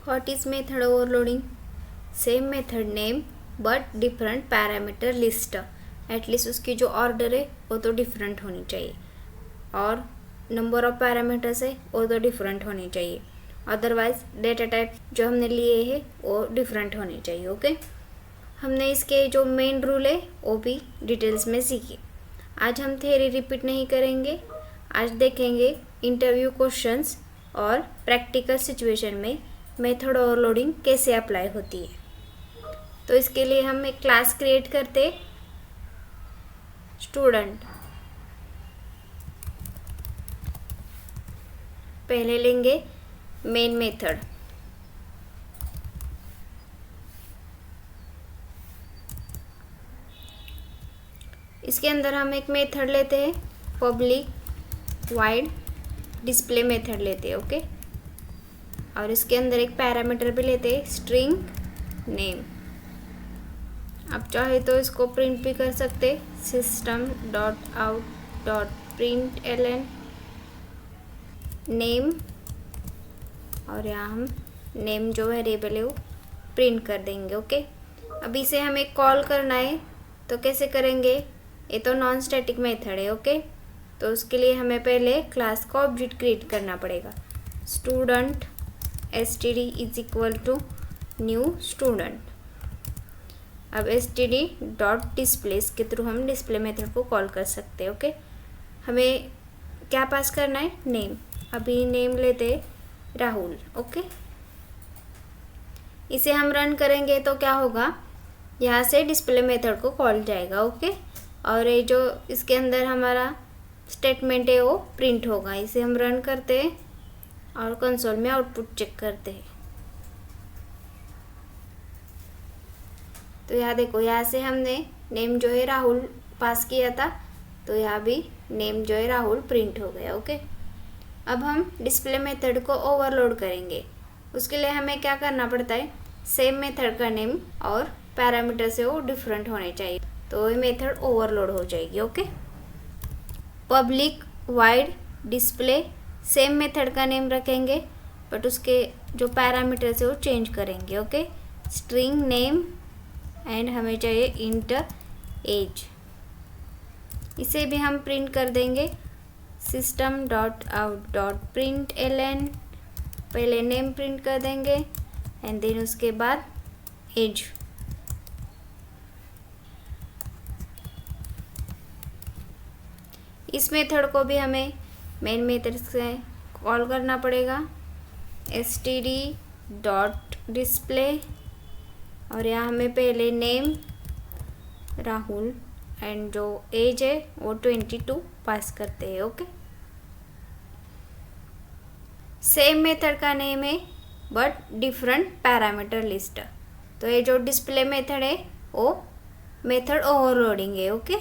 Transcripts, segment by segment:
What is method overloading? Same method name but different parameter list. At least उसकी जो order है वो तो डिफरेंट होनी चाहिए और नंबर ऑफ पैरामीटर्स है वो तो डिफरेंट होनी चाहिए. अदरवाइज डेटा टाइप जो हमने लिए है वो डिफरेंट होनी चाहिए. ओके, हमने इसके जो मेन रूल है वो भी डिटेल्स में सीखे. आज हम थ्योरी रिपीट नहीं करेंगे. आज देखेंगे इंटरव्यू क्वेश्चंस और प्रैक्टिकल सिचुएशन में मेथड ओवरलोडिंग कैसे अप्लाई होती है. तो इसके लिए हम एक क्लास क्रिएट करते. स्टूडेंट पहले लेंगे मेन मेथड. इसके अंदर हम एक मेथड लेते हैं, पब्लिक वाइड डिस्प्ले मेथड लेते हैं. ओके, और इसके अंदर एक पैरामीटर भी लेते हैं, स्ट्रिंग नेम. आप चाहे तो इसको प्रिंट भी कर सकते, system dot out dot println name, और यहाँ हम नेम जो वेरिएबल है वो प्रिंट कर देंगे. ओके, अब इसे हमें कॉल करना है तो कैसे करेंगे. ये तो नॉन स्टैटिक मेथड है. ओके, तो उसके लिए हमें पहले क्लास का ऑब्जेक्ट क्रिएट करना पड़ेगा. Student std is equal to new student. अब std डॉट डिस्प्ले के थ्रू हम डिस्प्ले मेथड को कॉल कर सकते हैं. ओके, हमें क्या पास करना है, नेम. अभी नेम लेते राहुल. ओके, इसे हम रन करेंगे तो क्या होगा, यहाँ से डिस्प्ले मेथड को कॉल जाएगा. ओके, और ये जो इसके अंदर हमारा स्टेटमेंट है वो प्रिंट होगा. इसे हम रन करते हैं और कंसोल में आउटपुट चेक करते हैं. तो यहाँ देखो, यहाँ से हमने नेम जो है राहुल पास किया था, तो यहाँ भी नेम जो है राहुल प्रिंट हो गया. ओके, अब हम डिस्प्ले मेथड को ओवरलोड करेंगे. उसके लिए हमें क्या करना पड़ता है, सेम मेथड का नेम और पैरामीटर से वो डिफरेंट होने चाहिए, तो ये मेथड ओवरलोड हो जाएगी. Okay, public wide display same method का नेम रखेंगे बट उसके जो पैरामीटर्स है वो चेंज करेंगे. ओके, स्ट्रिंग नेम एंड हमें चाहिए इंट एज. इसे भी हम प्रिंट कर देंगे, system dot out dot println. पहले नेम प्रिंट कर देंगे एंड देन उसके बाद एज. इस मेथड को भी हमें मेन मेथड से कॉल करना पड़ेगा, std डॉट डिस्प्ले, और यहाँ हमें पहले नेम राहुल एंड जो एज है वो 22 पास करते हैं. ओके, सेम मेथड का नेम है बट डिफरेंट पैरामीटर लिस्ट. तो ये जो डिस्प्ले मेथड है वो मेथड ओवरलोडिंग है. ओके,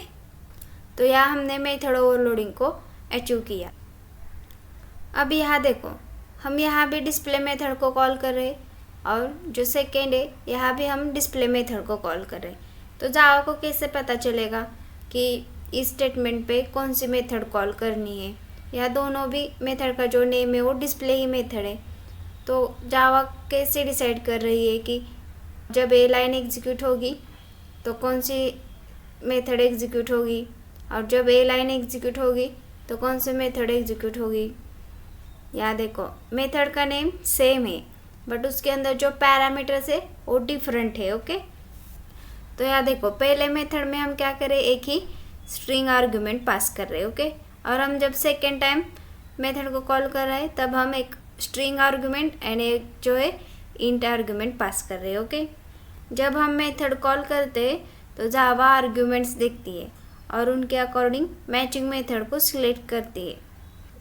तो यहाँ हमने मेथड ओवरलोडिंग को अचीव किया. अब यहाँ देखो, हम यहाँ भी डिस्प्ले मेथड को कॉल कर रहे और जो सेकेंड है यहाँ भी हम डिस्प्ले मेथड को कॉल कर रहे. तो जावा को कैसे पता चलेगा कि इस स्टेटमेंट पे कौन सी मेथड कॉल करनी है. यह दोनों भी मेथड का जो नेम है वो डिस्प्ले ही मेथड है. तो जावा कैसे डिसाइड कर रही है कि जब ये लाइन एग्जीक्यूट होगी तो कौन सी मेथड एग्जीक्यूट होगी, और जब ये लाइन एग्जीक्यूट होगी तो कौन सी मेथड एग्जीक्यूट होगी. यहाँ देखो, मेथड का नेम सेम है बट उसके अंदर जो पैरामीटर्स है वो डिफरेंट है. ओके, तो यहाँ देखो, पहले मेथड में हम क्या करें, एक ही स्ट्रिंग आर्गुमेंट पास कर रहे हैं. ओके, और हम जब सेकेंड टाइम मेथड को कॉल कर रहे हैं तब हम एक स्ट्रिंग आर्गुमेंट एंड एक जो है इंट आर्गुमेंट पास कर रहे हैं. ओके, जब हम मेथड कॉल करते हैं तो जावा आर्गुमेंट्स देखती है और उनके अकॉर्डिंग मैचिंग मेथड को सिलेक्ट करती है.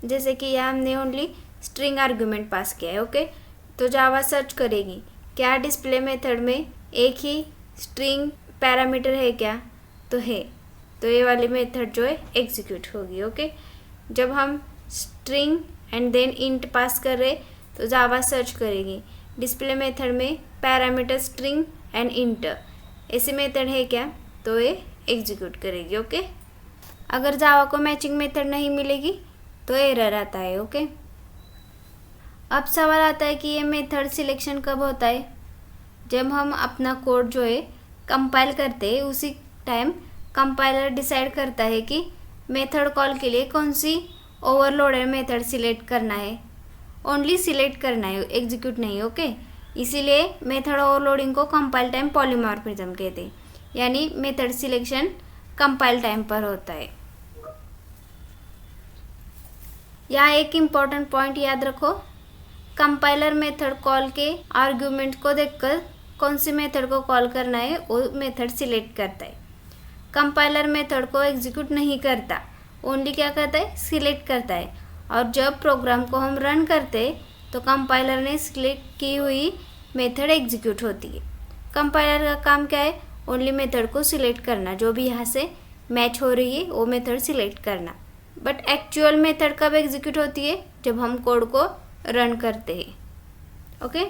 जैसे कि यहाँ हमने ओनली स्ट्रिंग आर्गुमेंट पास किया है. ओके, तो जावा सर्च करेगी क्या डिस्प्ले मेथड में एक ही स्ट्रिंग पैरामीटर है क्या, तो है, तो ये वाली मेथड जो है एग्जीक्यूट होगी. ओके, जब हम स्ट्रिंग एंड देन इंट पास कर रहे तो जावा सर्च करेगी डिस्प्ले मेथड में पैरामीटर स्ट्रिंग एंड इंट ऐसी मेथड है क्या, तो ये एग्जीक्यूट करेगी. ओके, अगर जावा को मैचिंग मेथड नहीं मिलेगी तो एरर आता है. ओके, अब सवाल आता है कि ये मेथड सिलेक्शन कब होता है? जब हम अपना कोड जो है कंपाइल करते हैं उसी टाइम कंपाइलर डिसाइड करता है कि मेथड कॉल के लिए कौन सी ओवरलोडेड मेथड सिलेक्ट करना है। ओनली सिलेक्ट करना है, एग्जीक्यूट नहीं, ओके। इसीलिए मेथड ओवरलोडिंग को कंपाइल टाइम पॉलीमॉर्फिज्म कहते हैं, यानी मेथड सिलेक्शन कंपाइल टाइम पर होता है। यहाँ एक इम्पॉर्टेंट पॉइंट याद रखो, कंपाइलर मेथड कॉल के आर्ग्यूमेंट को देखकर कौन सी मेथड को कॉल करना है वो मेथड सिलेक्ट करता है। कंपाइलर मेथड को एग्जीक्यूट नहीं करता, ओनली क्या करता है, सिलेक्ट करता है। और जब प्रोग्राम को हम रन करते हैं तो कंपाइलर ने सिलेक्ट की हुई मेथड एग्जीक्यूट होती है। कंपाइलर का काम क्या है, ओनली मेथड को सिलेक्ट करना, जो भी यहाँ से मैच हो रही है वो मेथड सिलेक्ट करना। बट एक्चुअल मेथड कब एग्जीक्यूट होती है, जब हम कोड को रन करते हैं, okay.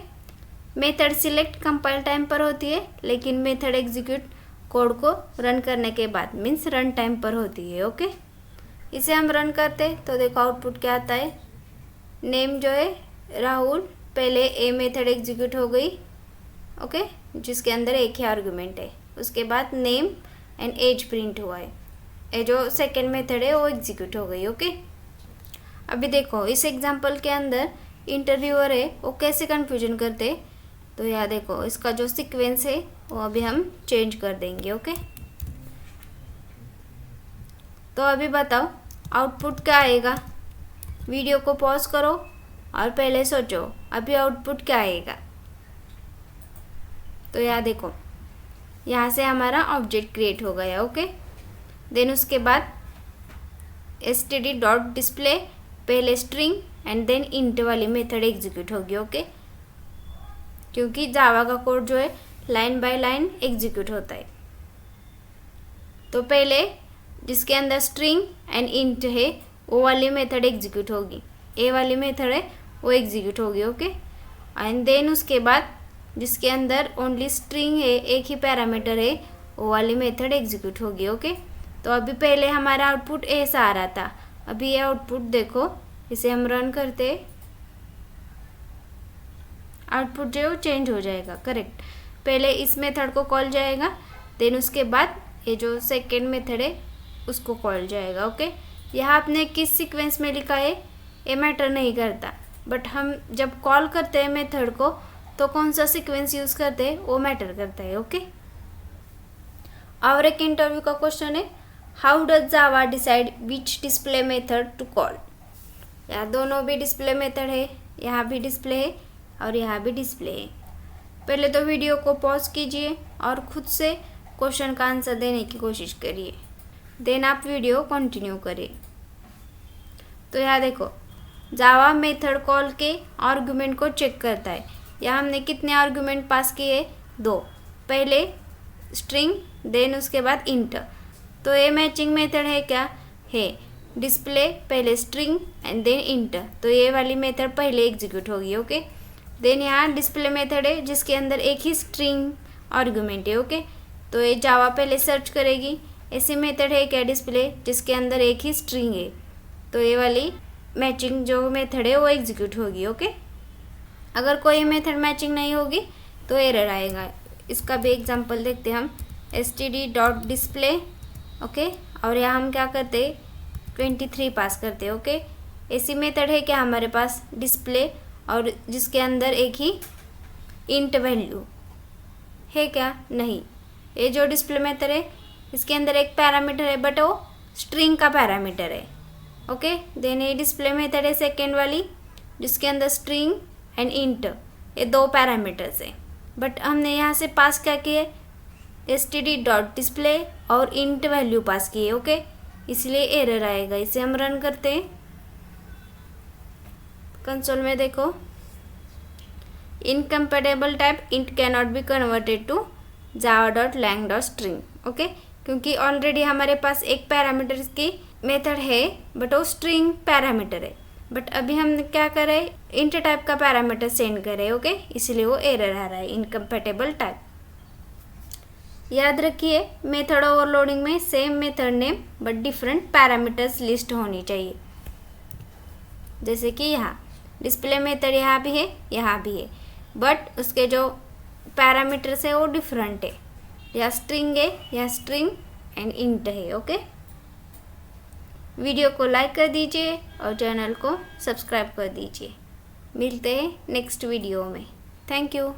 Method select compile time पर होती है, लेकिन मेथड एग्जीक्यूट कोड को रन करने के बाद, मीन्स रन टाइम पर होती है, ओके। इसे हम रन करते तो देखो आउटपुट क्या आता है। नेम जो है राहुल, पहले ए मेथड एग्जीक्यूट हो गई, ओके, जिसके अंदर एक ही आर्गुमेंट है। उसके बाद नेम एंड एज प्रिंट हुआ है, ये जो सेकेंड मेथड है वो एग्जीक्यूट हो गई, ओके। अभी देखो इस एग्जांपल के अंदर इंटरव्यूअर है वो कैसे कन्फ्यूजन करते, तो यहाँ देखो इसका जो सीक्वेंस है वो अभी हम चेंज कर देंगे, ओके। तो अभी बताओ आउटपुट क्या आएगा। वीडियो को पॉज करो और पहले सोचो अभी आउटपुट क्या आएगा। तो यहाँ देखो, यहाँ से हमारा ऑब्जेक्ट क्रिएट हो गया, ओके। देन उसके बाद std.display पहले स्ट्रिंग एंड देन इंट वाली मेथड एग्जीक्यूट होगी, ओके। क्योंकि जावा का कोड जो है लाइन बाय लाइन एग्जीक्यूट होता है। तो पहले जिसके अंदर स्ट्रिंग एंड इंट है वो वाली मेथड एग्जीक्यूट होगी, ए वाली मेथड है वो एग्जीक्यूट होगी, ओके। एंड देन उसके बाद जिसके अंदर ओनली स्ट्रिंग है, एक ही पैरामीटर है, वो वाली मेथड एग्जीक्यूट होगी, ओके। तो अभी पहले हमारा आउटपुट ऐसा आ रहा था, अभी ये आउटपुट देखो, इसे हम रन करते आउटपुट जो है वो चेंज हो जाएगा, करेक्ट। पहले इस मेथड को कॉल जाएगा, देन उसके बाद ये जो सेकेंड मेथड है उसको कॉल जाएगा, ओके। यहाँ आपने किस सीक्वेंस में लिखा है ये मैटर नहीं करता, बट हम जब कॉल करते हैं मेथड को तो कौन सा सीक्वेंस यूज़ करते हैं वो मैटर करता है, ओके। और एक इंटरव्यू का क्वेश्चन है, how does Java decide which display method to call. यहाँ दोनों भी डिस्प्ले मेथड है, यहाँ भी डिस्प्ले है और यहाँ भी डिस्प्ले है। पहले तो वीडियो को पॉज कीजिए और खुद से क्वेश्चन का आंसर देने की कोशिश करिए, देन आप वीडियो कंटिन्यू करिए। तो यहाँ देखो जावा मेथड कॉल के आर्गुमेंट को चेक करता है। यहाँ हमने कितने आर्गुमेंट पास किए, 2, पहले स्ट्रिंग देन उसके बाद इंट। तो ये मैचिंग मेथड है क्या, है। डिस्प्ले पहले स्ट्रिंग एंड देन इंट, तो ये वाली मेथड पहले एग्जीक्यूट होगी, ओके। देन यहाँ डिस्प्ले मेथड है जिसके अंदर एक ही स्ट्रिंग आर्गुमेंट है, ओके। तो ये जावा पहले सर्च करेगी। ऐसी मेथड है क्या डिस्प्ले, जिसके अंदर एक ही स्ट्रिंग है, तो ये वाली मैचिंग जो मेथड है वो एग्जीक्यूट होगी, ओके। अगर कोई मेथड मैचिंग नहीं होगी तो एरर आएगा। इसका भी एग्जांपल देखते हैं हम, std.display, ओके। और यहाँ हम क्या करते हैं 23 पास करते हैं, ओके। ऐसी मेथड है क्या हमारे पास डिस्प्ले और जिसके अंदर एक ही इंट वैल्यू है क्या, नहीं। ये जो डिस्प्ले मेथड है इसके अंदर एक पैरामीटर है बट वो स्ट्रिंग का पैरामीटर है, ओके। देन ये डिस्प्ले मेथड है सेकेंड वाली जिसके अंदर स्ट्रिंग एंड इंट, ये 2 पैरामीटर्स है। बट हमने यहाँ से पास क्या किए, std.display और इंट वैल्यू पास किए, ओके। इसलिए एरर आएगा। इसे हम रन करते हैं, कंसोल में देखो, incompatible type int cannot be converted to java.lang.string, okay. क्योंकि ऑलरेडी हमारे पास एक पैरामीटर की मेथड है बट वो स्ट्रिंग पैरामीटर है, बट अभी हम क्या कर रहे हैं, इंट टाइप का पैरामीटर सेंड कर रहे हैं, ओके। इसलिए वो एरर आ रहा है, इनकम्पेटेबल टाइप। याद रखिए मेथड ओवरलोडिंग में same method name but different parameters list होनी चाहिए। जैसे कि यहाँ डिस्प्ले मेथड यहाँ भी है, यहाँ भी है, बट उसके जो पैरामीटर्स है वो डिफरेंट है। यहाँ स्ट्रिंग है, यहाँ स्ट्रिंग एंड इंट है। ओके, वीडियो को लाइक कर दीजिए और चैनल को सब्सक्राइब कर दीजिए। मिलते हैं नेक्स्ट वीडियो में। Thank you.